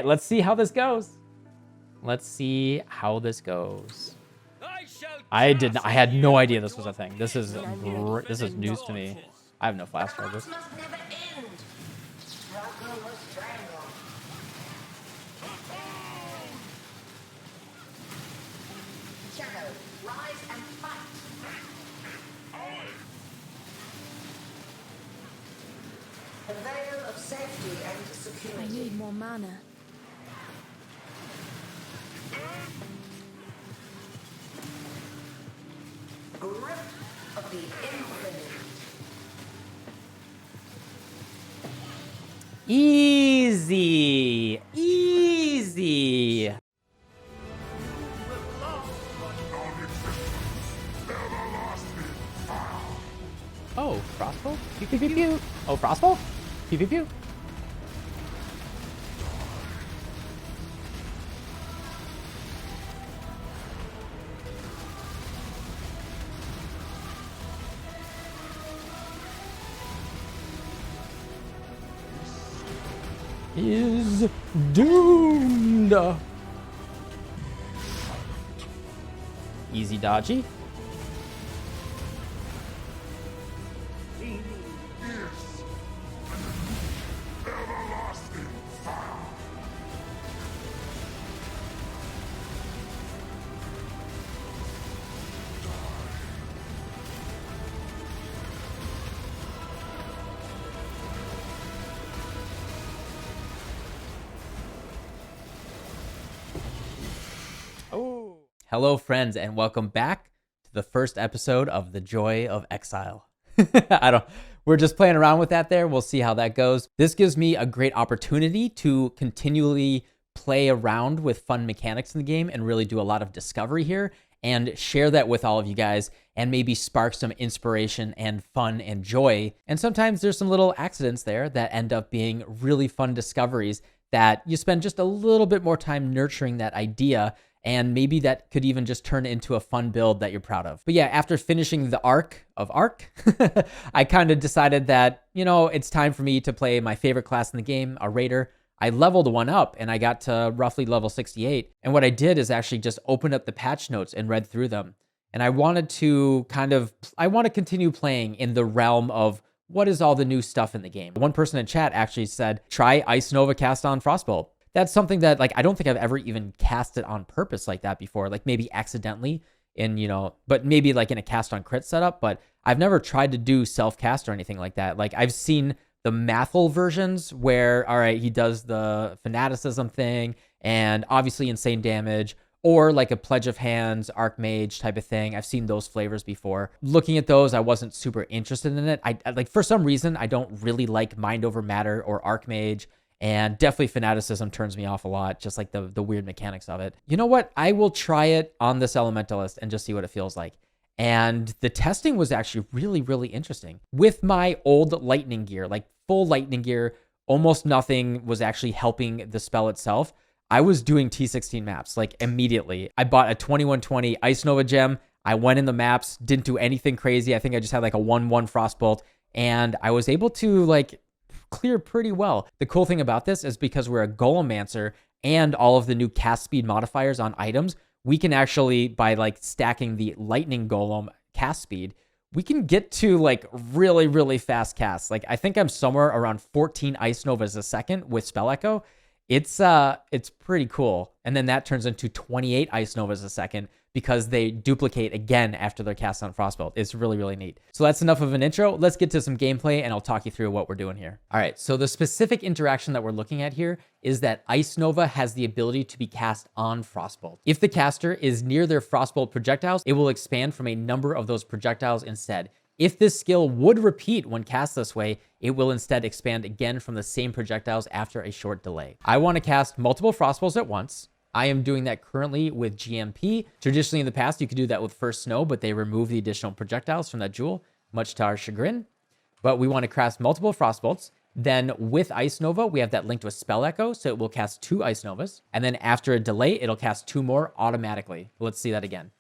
Let's see how this goes. Let's see how this goes. I had no idea this was a thing. This is news to me. I have no flash charges. A veil of safety and security. I need more mana. Grip of the infinite. Easy. Easy. Oh, crossbow? Pew, pew, pew, pew. Oh, crossbow? Pew, pew, pew. Is doomed. Easy dodgy. Hello, friends, and welcome back to the first episode of The Joy of Exile. We're just playing around with that there. We'll see how that goes. This gives me a great opportunity to continually play around with fun mechanics in the game and really do a lot of discovery here and share that with all of you guys and maybe spark some inspiration and fun and joy. And sometimes there's some little accidents there that end up being really fun discoveries that you spend just a little bit more time nurturing that idea. And maybe that could even just turn into a fun build that you're proud of. But yeah, after finishing the arc of Arc, I kind of decided that, you know, it's time for me to play my favorite class in the game, a Raider. I leveled one up and I got to roughly level 68. And what I did is actually just opened up the patch notes and read through them. And I wanted to continue playing in the realm of what is all the new stuff in the game. One person in chat actually said, try Ice Nova cast on Frostbolt. That's something that, like, I don't think I've ever even cast it on purpose like that before, like maybe accidentally in, you know, but maybe like in a cast on crit setup, but I've never tried to do self-cast or anything like that. Like I've seen the Mathel versions where, all right, he does the fanaticism thing and obviously insane damage, or like a Pledge of Hands, Archmage type of thing. I've seen those flavors before. Looking at those, I wasn't super interested in it. I like, for some reason, I don't really like Mind Over Matter or Archmage. And definitely fanaticism turns me off a lot, just like the weird mechanics of it. You know what? I will try it on this Elementalist and just see what it feels like. And the testing was actually really, really interesting. With my old lightning gear, like full lightning gear, almost nothing was actually helping the spell itself. I was doing T16 maps like immediately. I bought a 2120 Ice Nova gem. I went in the maps, didn't do anything crazy. I think I just had like a 1/1 Frostbolt, and I was able to like clear pretty well. The cool thing about this is because we're a Golemancer and all of the new cast speed modifiers on items, we can actually, by like stacking the Lightning Golem cast speed, we can get to like really, really fast casts. Like I think I'm somewhere around 14 Ice Novas a second with Spell Echo. It's pretty cool. And then that turns into 28 Ice Novas a second because they duplicate again after they're cast on Frostbolt. It's really, really neat. So that's enough of an intro. Let's get to some gameplay and I'll talk you through what we're doing here. All right, so the specific interaction that we're looking at here is that Ice Nova has the ability to be cast on Frostbolt. If the caster is near their Frostbolt projectiles, it will expand from a number of those projectiles instead. If this skill would repeat when cast this way, it will instead expand again from the same projectiles after a short delay. I want to cast multiple Frostbolts at once. I am doing that currently with GMP. Traditionally in the past, you could do that with First Snow, but they remove the additional projectiles from that jewel, much to our chagrin. But we want to cast multiple Frostbolts. Then with Ice Nova, we have that linked with Spell Echo, so it will cast 2 Ice Novas. And then after a delay, it'll cast 2 more automatically. Let's see that again.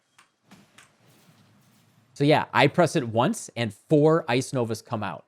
So yeah, I press it once and 4 Ice Novas come out.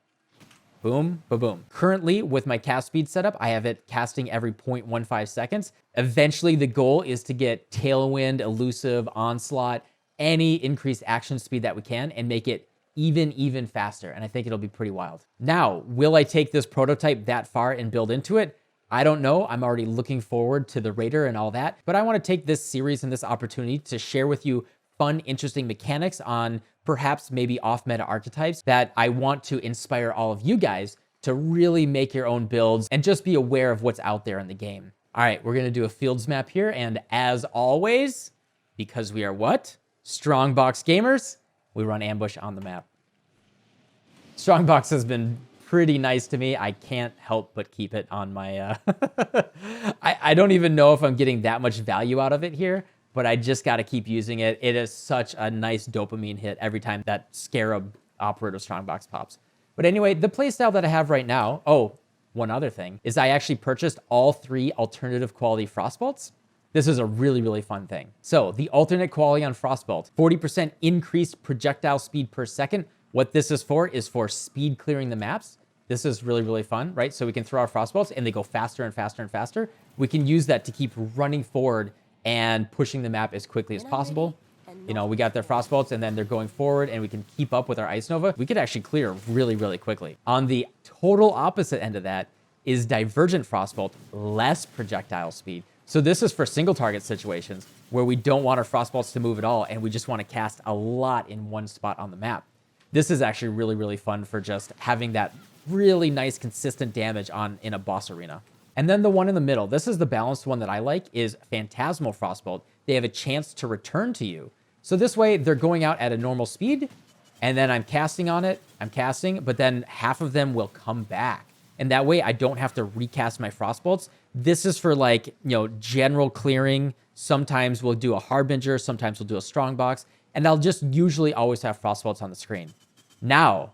Boom, boom. Currently, with my cast speed setup, I have it casting every 0.15 seconds. Eventually, the goal is to get Tailwind, Elusive, Onslaught, any increased action speed that we can, and make it even faster. And I think it'll be pretty wild. Now, will I take this prototype that far and build into it? I don't know. I'm already looking forward to the Raider and all that. But I want to take this series and this opportunity to share with you fun, interesting mechanics on perhaps maybe off-meta archetypes that I want to inspire all of you guys to really make your own builds and just be aware of what's out there in the game. All right, we're going to do a fields map here. And as always, because we are what? Strongbox gamers, we run ambush on the map. Strongbox has been pretty nice to me. I can't help but keep it on my... I don't even know if I'm getting that much value out of it here, but I just got to keep using it. It is such a nice dopamine hit every time that Scarab Operative Strongbox pops. But anyway, the playstyle that I have right now, oh, one other thing, is I actually purchased all 3 alternative quality Frostbolts. This is a really fun thing. So the alternate quality on Frostbolt, 40% increased projectile speed per second. What this is for speed clearing the maps. This is really fun, right? So we can throw our Frostbolts and they go faster and faster. We can use that to keep running forward and pushing the map as quickly as possible. You know, we got their Frostbolts and then they're going forward and we can keep up with our Ice Nova. We could actually clear really quickly. On the total opposite end of that is Divergent Frostbolt, less projectile speed. So this is for single target situations where we don't want our Frostbolts to move at all and we just want to cast a lot in one spot on the map. This is actually really fun for just having that really nice consistent damage in a boss arena. And then the one in the middle, this is the balanced one that I like, is Phantasmal Frostbolt. They have a chance to return to you. So this way they're going out at a normal speed and then I'm casting on it, but then half of them will come back. And that way I don't have to recast my Frostbolts. This is for like, you know, general clearing. Sometimes we'll do a Harbinger, sometimes we'll do a Strongbox, and I'll just usually always have Frostbolts on the screen. Now,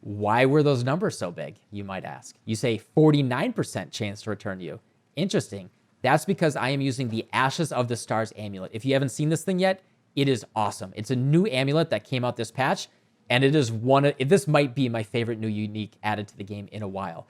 why were those numbers so big, you might ask? You say 49% chance to return to you. Interesting. That's because I am using the Ashes of the Stars amulet. If you haven't seen this thing yet, it is awesome. It's a new amulet that came out this patch, and it is this might be my favorite new unique added to the game in a while.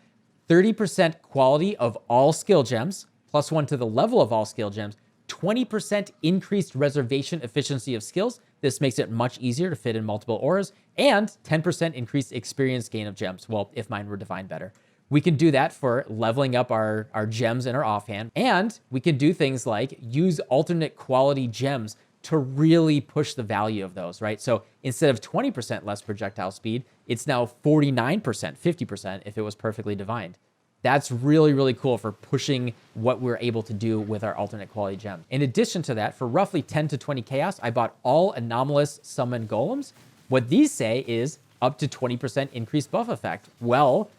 30% quality of all skill gems, +1 to the level of all skill gems, 20% increased reservation efficiency of skills. This makes it much easier to fit in multiple auras, and 10% increased experience gain of gems. Well, if mine were defined better. We can do that for leveling up our gems in our offhand, and we can do things like use alternate quality gems to really push the value of those, right? So instead of 20% less projectile speed, it's now 49%, 50% if it was perfectly divined. That's really cool for pushing what we're able to do with our alternate quality gem. In addition to that, for roughly 10 to 20 chaos, I bought all anomalous summon golems. What these say is up to 20% increased buff effect. Well,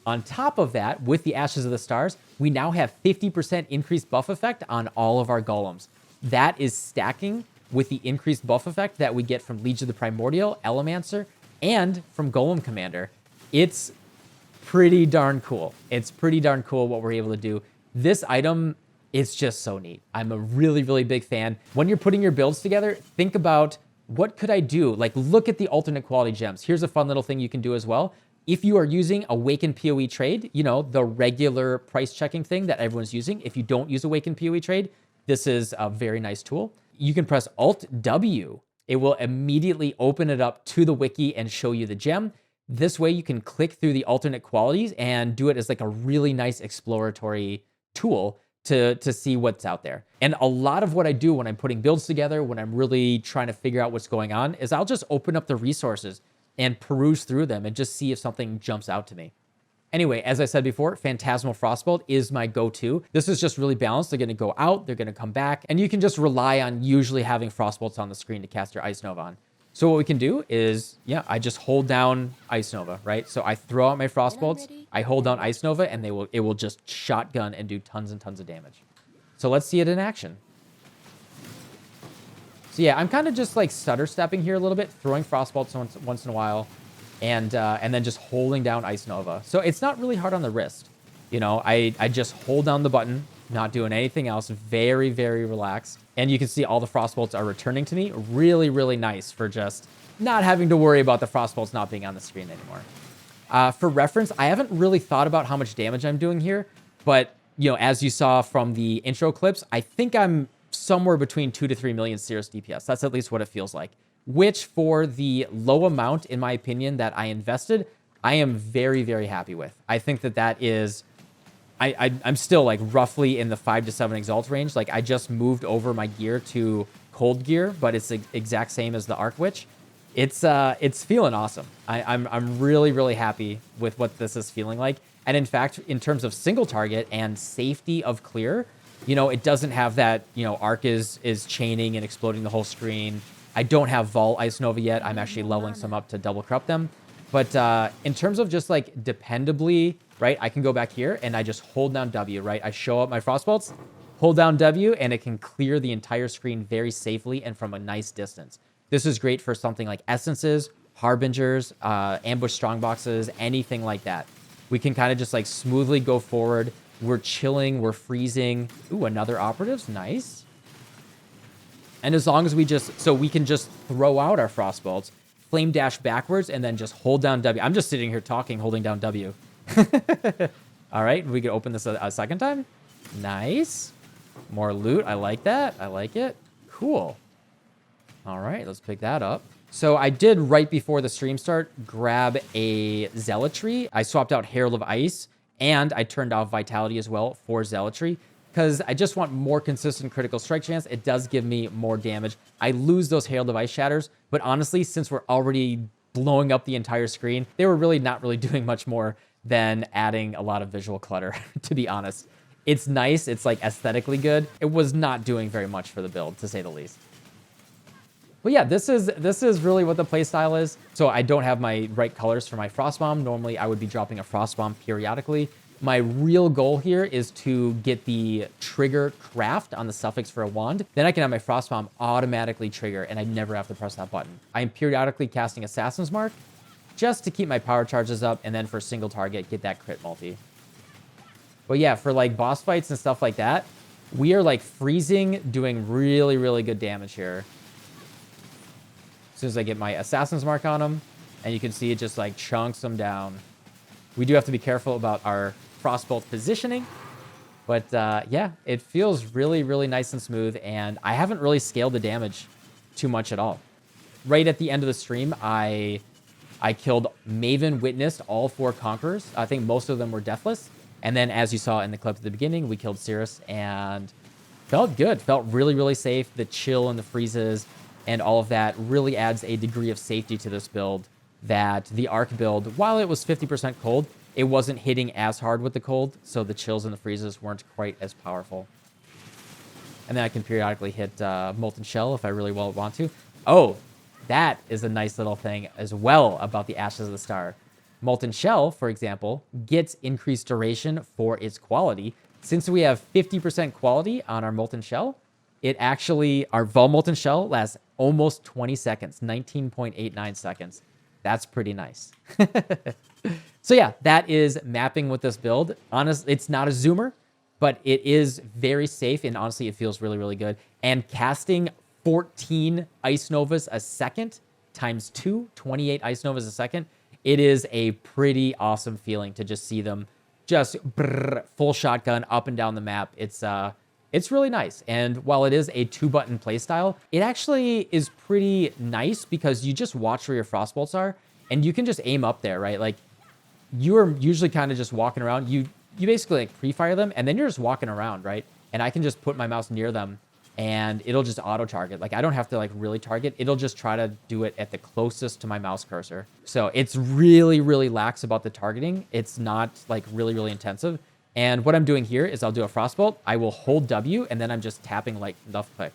on top of that, with the Ashes of the Stars, we now have 50% increased buff effect on all of our golems. That is stacking with the increased buff effect that we get from Liege of the Primordial, Elemancer, and from Golem Commander. It's pretty darn cool. It's pretty darn cool what we're able to do. This item is just so neat. I'm a really big fan. When you're putting your builds together, think about what could I do? Like, look at the alternate quality gems. Here's a fun little thing you can do as well. If you are using Awaken PoE Trade, you know, the regular price checking thing that everyone's using, if you don't use Awaken PoE Trade, this is a very nice tool. You can press Alt-W. It will immediately open it up to the wiki and show you the gem. This way you can click through the alternate qualities and do it as like a really nice exploratory tool to see what's out there. And a lot of what I do when I'm putting builds together, when I'm really trying to figure out what's going on, is I'll just open up the resources and peruse through them and just see if something jumps out to me. Anyway, as I said before, Phantasmal Frostbolt is my go-to. This is just really balanced. They're going to go out, they're going to come back, and you can just rely on usually having Frostbolts on the screen to cast your Ice Nova on. So what we can do is, yeah, I just hold down Ice Nova, right? So I throw out my Frostbolts, I hold down Ice Nova, and it will just shotgun and do tons and tons of damage. So let's see it in action. So yeah, I'm kind of just like stutter stepping here a little bit, throwing Frostbolts once in a while, and then just holding down Ice Nova. So it's not really hard on the wrist. You know, I just hold down the button, not doing anything else, very relaxed. And you can see all the Frostbolts are returning to me. Really nice for just not having to worry about the Frostbolts not being on the screen anymore. For reference, I haven't really thought about how much damage I'm doing here, but as you saw from the intro clips, I think I'm somewhere between 2 to 3 million Cirrus DPS. That's at least what it feels like, which for the low amount, in my opinion, that I invested, I am very, very happy with. I think that is, I'm still like roughly in the 5 to 7 exalt range. Like I just moved over my gear to cold gear, but it's the exact same as the Arc Witch. It's feeling awesome. I'm really, really happy with what this is feeling like. And in fact, in terms of single target and safety of clear, it doesn't have that, Arc is chaining and exploding the whole screen. I don't have Vol Ice Nova yet. I'm actually leveling some up to double corrupt them. But in terms of just like dependably, right, I can go back here and I just hold down W, right? I show up my Frostbolts, hold down W, and it can clear the entire screen very safely and from a nice distance. This is great for something like Essences, Harbingers, Ambush Strongboxes, anything like that. We can kind of just like smoothly go forward. We're chilling, we're freezing. Ooh, another Operatives, nice. And as long as we can just throw out our Frostbolts, flame dash backwards, and then just hold down W. I'm just sitting here talking, holding down W. All right, we can open this a second time. Nice. More loot. I like that. I like it. Cool. All right, let's pick that up. So I did, right before the stream start, grab a Zealotry. I swapped out Herald of Ice, and I turned off Vitality as well for Zealotry, because I just want more consistent critical strike chance. It does give me more damage. I lose those Herald of Ice shatters, but honestly, since we're already blowing up the entire screen, they were really not really doing much more than adding a lot of visual clutter, to be honest. It's nice. It's like aesthetically good. It was not doing very much for the build, to say the least. But yeah, this is really what the playstyle is. So I don't have my right colors for my Frostbomb. Normally, I would be dropping a Frostbomb periodically. My real goal here is to get the trigger craft on the suffix for a wand. Then I can have my Frostbomb automatically trigger, and I never have to press that button. I am periodically casting Assassin's Mark just to keep my power charges up, and then for single target, get that crit multi. But yeah, for like boss fights and stuff like that, we are like freezing, doing really, really good damage here. As soon as I get my Assassin's Mark on them, and you can see it just like chunks them down. We do have to be careful about our Frostbolt positioning, but yeah, it feels really, really nice and smooth, and I haven't really scaled the damage too much at all. Right at the end of the stream, I killed Maven, witnessed all 4 Conquerors. I think most of them were deathless, and then as you saw in the clip at the beginning, we killed Cirrus, and felt good, felt really, really safe. The chill and the freezes and all of that really adds a degree of safety to this build that the Arc build, while it was 50% cold, it wasn't hitting as hard with the cold, so the chills and the freezes weren't quite as powerful. And then I can periodically hit Molten Shell if I really want to. Oh, that is a nice little thing as well about the Ashes of the Star. Molten Shell, for example, gets increased duration for its quality. Since we have 50% quality on our Molten Shell, it actually, our Vol Molten Shell lasts almost 20 seconds, 19.89 seconds. That's pretty nice. So yeah, that is mapping with this build. Honestly, it's not a zoomer, but it is very safe, and honestly, it feels really, really good. And casting 14 Ice Novas a second times 2, 28 Ice Novas a second, it is a pretty awesome feeling to just see them just full shotgun up and down the map. It's really nice. And while it is a 2-button playstyle, it actually is pretty nice because you just watch where your Frostbolts are and you can just aim up there, right? Like you are usually kind of just walking around. You basically like pre-fire them and then you're just walking around, right? And I can just put my mouse near them and it'll just auto target. Like I don't have to like really target. It'll just try to do it at the closest to my mouse cursor. So it's really, really lax about the targeting. It's not like really, really intensive. And what I'm doing here is I'll do a Frostbolt. I will hold W, and then I'm just tapping like left click.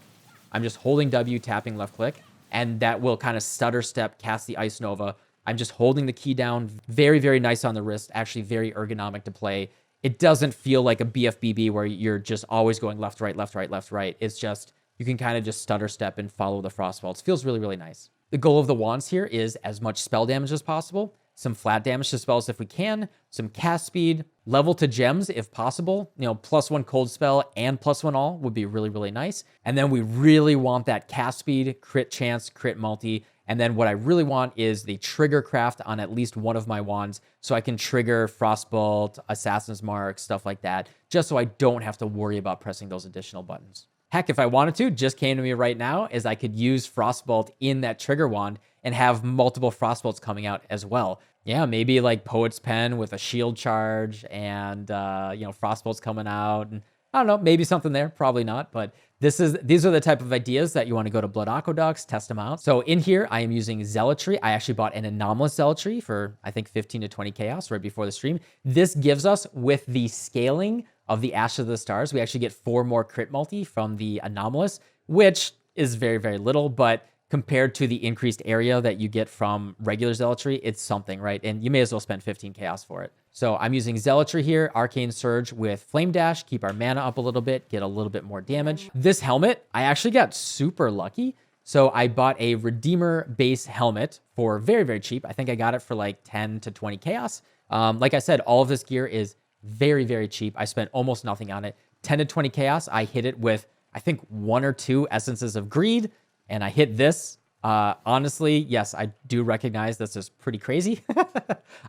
I'm just holding W, tapping left click, and that will kind of stutter step cast the Ice Nova. I'm just holding the key down. Very, very nice on the wrist. Actually very ergonomic to play. It doesn't feel like a BFBB where you're just always going left, right, left, right, left, right. It's just, you can kind of just stutter step and follow the Frostbolts. Feels really, really nice. The goal of the wands here is as much spell damage as possible, some flat damage to spells if we can, some cast speed, level to gems if possible. +1 cold spell and +1 all would be really, really nice. And then we really want that cast speed, crit chance, crit multi, And then what I really want is the trigger craft on at least one of my wands so I can trigger Frostbolt, Assassin's Mark, stuff like that, just so I don't have to worry about pressing those additional buttons. Heck, if I wanted to, just came to me right now, is I could use Frostbolt in that trigger wand and have multiple Frostbolts coming out as well. Yeah, maybe like Poet's Pen with a shield charge and, Frostbolts coming out. And I don't know, maybe something there, probably not, but these are the type of ideas that you want to go to Blood Aqueducts, test them out. So in here, I am using Zealotry. I actually bought an Anomalous Zealotry for, I think, 15 to 20 Chaos right before the stream. This gives us, with the scaling of the Ashes of the Stars, we actually get 4 more crit multi from the Anomalous, which is very, very little, but compared to the increased area that you get from regular Zealotry, it's something, right? And you may as well spend 15 Chaos for it. So I'm using Zealotry here, Arcane Surge with Flame Dash, keep our mana up a little bit, get a little bit more damage. This helmet, I actually got super lucky. So I bought a Redeemer base helmet for very, very cheap. I think I got it for like 10 to 20 Chaos. Like I said, all of this gear is very, very cheap. I spent almost nothing on it. 10 to 20 Chaos, I hit it with, I think, 1 or 2 Essences of Greed, and I hit this. Honestly, yes, I do recognize this is pretty crazy.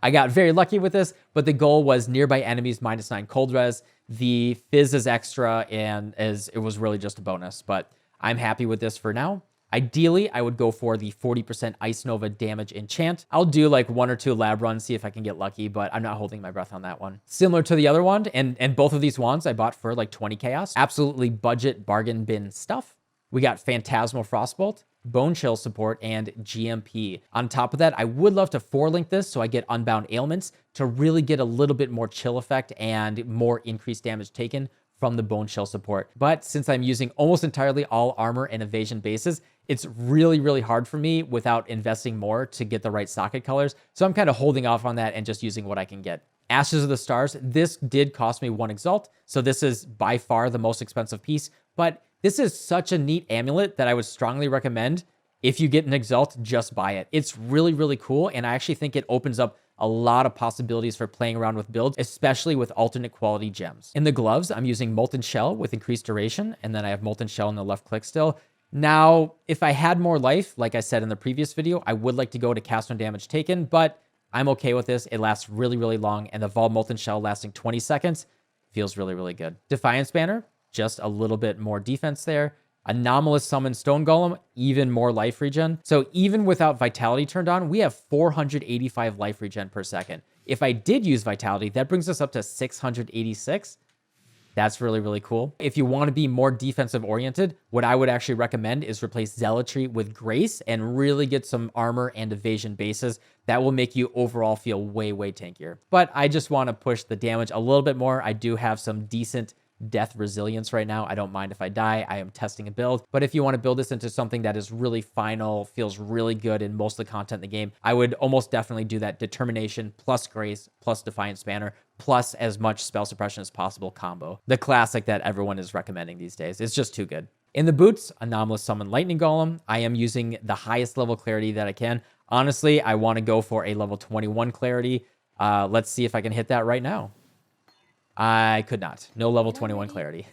I got very lucky with this, but the goal was nearby enemies -9 cold res. The fizz is extra, and it was really just a bonus, but I'm happy with this for now. Ideally, I would go for the 40% Ice Nova damage enchant. I'll do like 1 or 2 lab runs, see if I can get lucky, but I'm not holding my breath on that one. Similar to the other wand, and both of these wands I bought for like 20 Chaos. Absolutely budget bargain bin stuff. We got Phantasmal Frostbolt, Bone Chill support, and GMP. On top of that, I would love to 4-link this so I get Unbound Ailments to really get a little bit more chill effect and more increased damage taken from the Bone Chill support. But since I'm using almost entirely all armor and evasion bases, it's really, really hard for me without investing more to get the right socket colors. So I'm kind of holding off on that and just using what I can get. Ashes of the Stars, this did cost me 1 Exalt. So this is by far the most expensive piece, but this is such a neat amulet that I would strongly recommend. If you get an Exalt, just buy it. It's really, really cool, and I actually think it opens up a lot of possibilities for playing around with builds, especially with alternate quality gems. In the gloves, I'm using Molten Shell with increased duration, and then I have Molten Shell in the left click still. Now, if I had more life, like I said in the previous video, I would like to go to cast on damage taken, but I'm okay with this. It lasts really, really long, and the Vol Molten Shell lasting 20 seconds feels really, really good. Defiance Banner, just a little bit more defense there. Anomalous Summon Stone Golem, even more life regen. So even without Vitality turned on, we have 485 life regen per second. If I did use Vitality, that brings us up to 686. That's really, really cool. If you want to be more defensive oriented, what I would actually recommend is replace Zealotry with Grace and really get some armor and evasion bases. That will make you overall feel way, way tankier. But I just want to push the damage a little bit more. I do have some decent death resilience right now. I don't mind if I die. I am testing a build. But if you want to build this into something that is really final, feels really good in most of the content in the game, I would almost definitely do that Determination plus Grace plus Defiance Banner plus as much spell suppression as possible combo. The classic that everyone is recommending these days. It's just too good. In the boots, Anomalous Summon Lightning Golem. I am using the highest level clarity that I can. Honestly, I want to go for a level 21 clarity. Let's see if I can hit that right now. I could not. No level 21 clarity.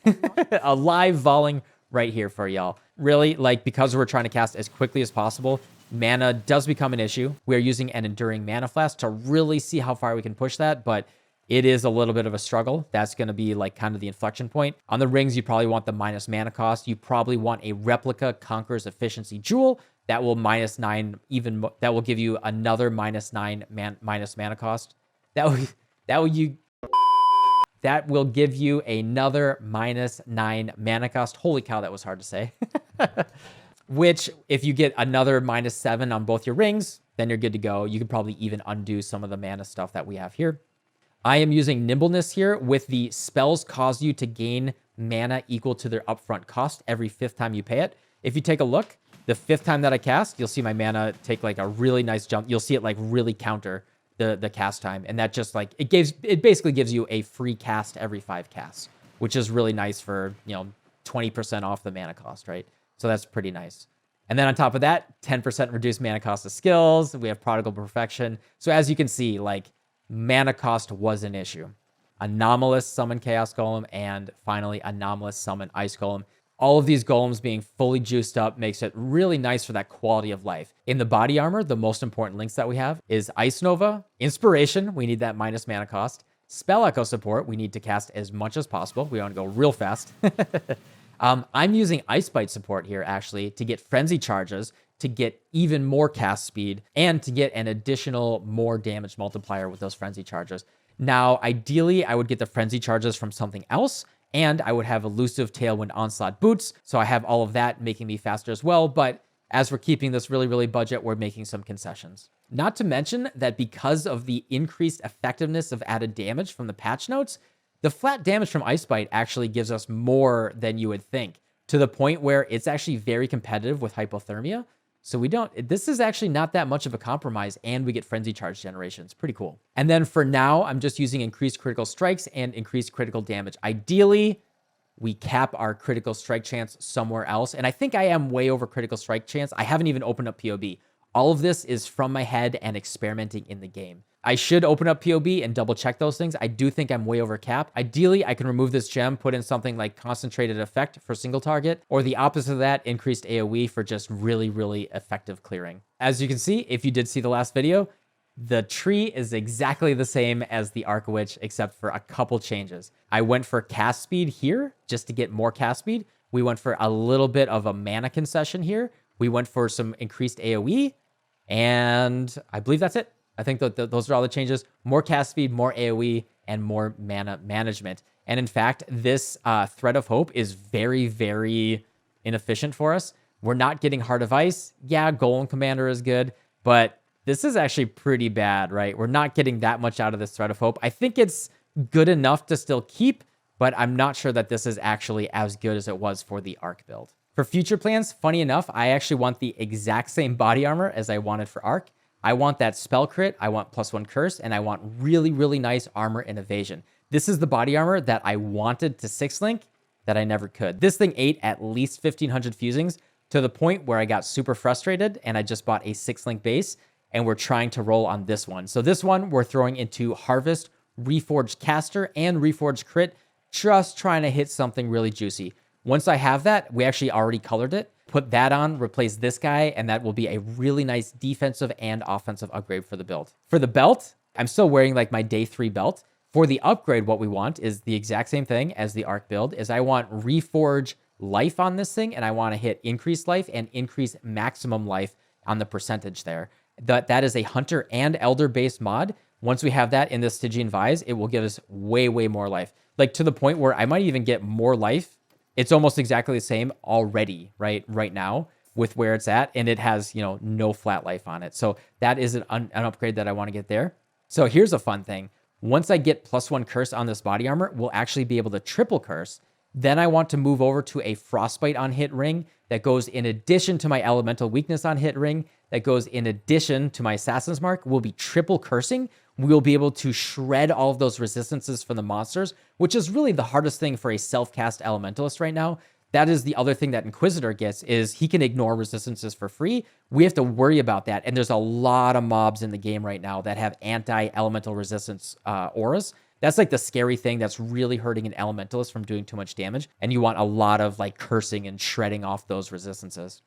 A live volleying right here for y'all. Really, like, because we're trying to cast as quickly as possible, mana does become an issue. We're using an Enduring Mana Flask to really see how far we can push that, but it is a little bit of a struggle. That's going to be like kind of the inflection point. On the rings, you probably want the minus mana cost. You probably want a Replica Conqueror's Efficiency Jewel. That will -9 even. That will give you another -9 minus mana cost. That will give you another -9 mana cost. Holy cow, that was hard to say. Which, if you get another -7 on both your rings, then you're good to go. You could probably even undo some of the mana stuff that we have here. I am using Nimbleness here with the spells cause you to gain mana equal to their upfront cost every 5th time you pay it. If you take a look, the 5th time that I cast, you'll see my mana take like a really nice jump. You'll see it like really counter the cast time, and that just like it basically gives you a free cast every 5 casts, which is really nice for 20% off the mana cost, right? So that's pretty nice. And then on top of that, 10% reduced mana cost of skills. We have Prodigal Perfection. So as you can see, like, mana cost was an issue. Anomalous Summon Chaos Golem, and finally Anomalous Summon Ice Golem. All of these golems being fully juiced up makes it really nice for that quality of life. In the body armor, the most important links that we have is Ice Nova, Inspiration, we need that minus mana cost, Spell Echo support, we need to cast as much as possible. We want to go real fast. I'm using Ice Bite support here actually to get Frenzy charges, to get even more cast speed, and to get an additional more damage multiplier with those Frenzy charges. Now, ideally, I would get the Frenzy charges from something else, and I would have Elusive Tailwind Onslaught boots, so I have all of that making me faster as well, but as we're keeping this really, really budget, we're making some concessions. Not to mention that because of the increased effectiveness of added damage from the patch notes, the flat damage from Ice Bite actually gives us more than you would think, to the point where it's actually very competitive with Hypothermia. So this is actually not that much of a compromise, and we get Frenzy Charge generation. It's pretty cool. And then for now, I'm just using increased critical strikes and increased critical damage. Ideally, we cap our critical strike chance somewhere else. And I think I am way over critical strike chance. I haven't even opened up POB. All of this is from my head and experimenting in the game. I should open up POB and double check those things. I do think I'm way over cap. Ideally, I can remove this gem, put in something like concentrated effect for single target, or the opposite of that, increased AoE for just really, really effective clearing. As you can see, if you did see the last video, the tree is exactly the same as the Arc Witch, except for a couple changes. I went for cast speed here just to get more cast speed. We went for a little bit of a mana concession here. We went for some increased AoE, and I believe that's it. I think that those are all the changes. More cast speed, more AoE, and more mana management. And in fact, this Thread of Hope is very, very inefficient for us. We're not getting Heart of Ice. Yeah, Golem Commander is good, but this is actually pretty bad, right? We're not getting that much out of this Thread of Hope. I think it's good enough to still keep, but I'm not sure that this is actually as good as it was for the Arc build. For future plans, funny enough, I actually want the exact same body armor as I wanted for Arc. I want that spell crit, I want +1 curse, and I want really, really nice armor and evasion. This is the body armor that I wanted to 6-link that I never could. This thing ate at least 1,500 fusings to the point where I got super frustrated and I just bought a 6-link base, and we're trying to roll on this one. So this one we're throwing into Harvest, Reforged Caster, and Reforged Crit, just trying to hit something really juicy. Once I have that, we actually already colored it. Put that on, replace this guy, and that will be a really nice defensive and offensive upgrade for the build. For the belt, I'm still wearing like my day 3 belt. For the upgrade, what we want is the exact same thing as the Arc build, is I want Reforge life on this thing, and I want to hit increased life and increase maximum life on the percentage there. That is a Hunter and Elder based mod. Once we have that in the Stygian Vise, it will give us way, way more life. Like to the point where I might even get more life. It's almost exactly the same already, right now with where it's at, and it has, no flat life on it. So that is an upgrade that I want to get there. So here's a fun thing. Once I get +1 curse on this body armor, we'll actually be able to triple curse. Then I want to move over to a Frostbite on hit ring that goes in addition to my Elemental Weakness on hit ring, that goes in addition to my Assassin's Mark. We'll be triple cursing. We'll be able to shred all of those resistances from the monsters, which is really the hardest thing for a self-cast Elementalist right now. That is the other thing that Inquisitor gets, is he can ignore resistances for free. We have to worry about that, and there's a lot of mobs in the game right now that have anti-elemental resistance auras. That's like the scary thing that's really hurting an Elementalist from doing too much damage, and you want a lot of like cursing and shredding off those resistances.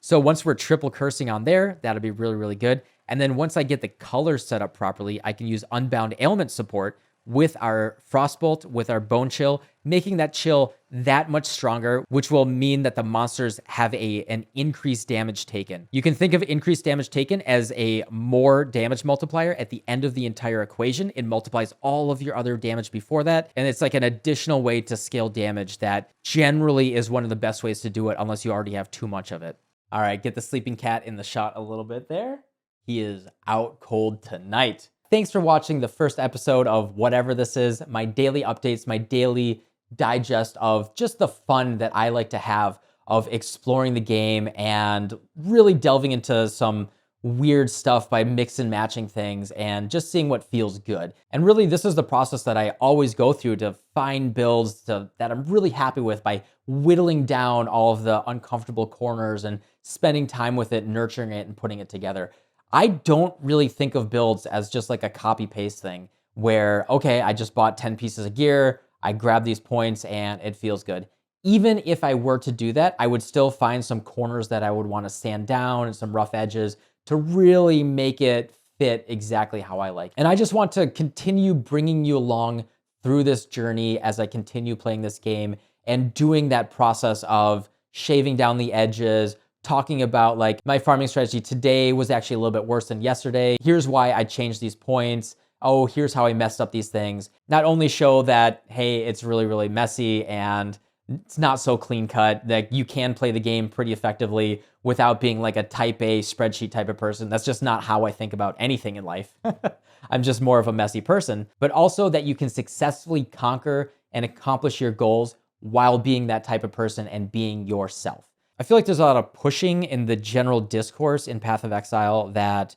So once we're triple cursing on there, that'll be really, really good. And then once I get the colors set up properly, I can use Unbound Ailment support with our Frostbolt, with our Bone Chill, making that chill that much stronger, which will mean that the monsters have an increased damage taken. You can think of increased damage taken as a more damage multiplier at the end of the entire equation. It multiplies all of your other damage before that, and it's like an additional way to scale damage that generally is one of the best ways to do it unless you already have too much of it. All right, get the sleeping cat in the shot a little bit there. He is out cold tonight. Thanks for watching the first episode of whatever this is, my daily updates, my daily digest of just the fun that I like to have of exploring the game and really delving into some weird stuff by mix and matching things and just seeing what feels good. And really, this is the process that I always go through to find builds that I'm really happy with, by whittling down all of the uncomfortable corners and spending time with it, nurturing it, and putting it together. I don't really think of builds as just like a copy paste thing where, okay, I just bought 10 pieces of gear, I grab these points and it feels good. even if I were to do that, I would still find some corners that I would want to sand down and some rough edges to really make it fit exactly how I like. And I just want to continue bringing you along through this journey as I continue playing this game and doing that process of shaving down the edges, talking about like my farming strategy today was actually a little bit worse than yesterday. Here's why I changed these points. Oh, here's how I messed up these things. Not only show that, hey, it's really, really messy and it's not so clean cut, that you can play the game pretty effectively without being like a type A spreadsheet type of person. That's just not how I think about anything in life. I'm just more of a messy person, but also that you can successfully conquer and accomplish your goals while being that type of person and being yourself. I feel like there's a lot of pushing in the general discourse in Path of Exile that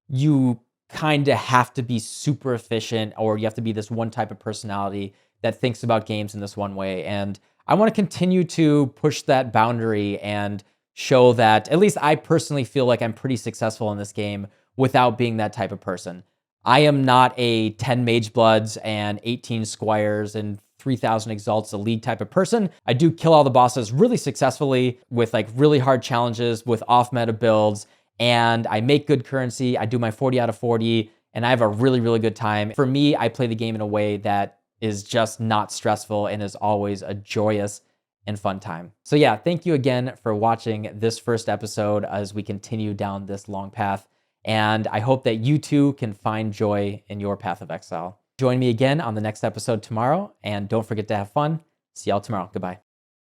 you kind of have to be super efficient, or you have to be this one type of personality that thinks about games in this one way. And I want to continue to push that boundary and show that at least I personally feel like I'm pretty successful in this game without being that type of person. I am not a 10 Mage Bloods and 18 Squires and 3,000 Exalts Elite type of person. I do kill all the bosses really successfully with like really hard challenges with off-meta builds, and I make good currency. I do my 40 out of 40, and I have a really, really good time. For me, I play the game in a way that is just not stressful and is always a joyous and fun time. So yeah, thank you again for watching this first episode as we continue down this long path. And I hope that you too can find joy in your Path of Exile. Join me again on the next episode tomorrow, and don't forget to have fun. See y'all tomorrow. Goodbye.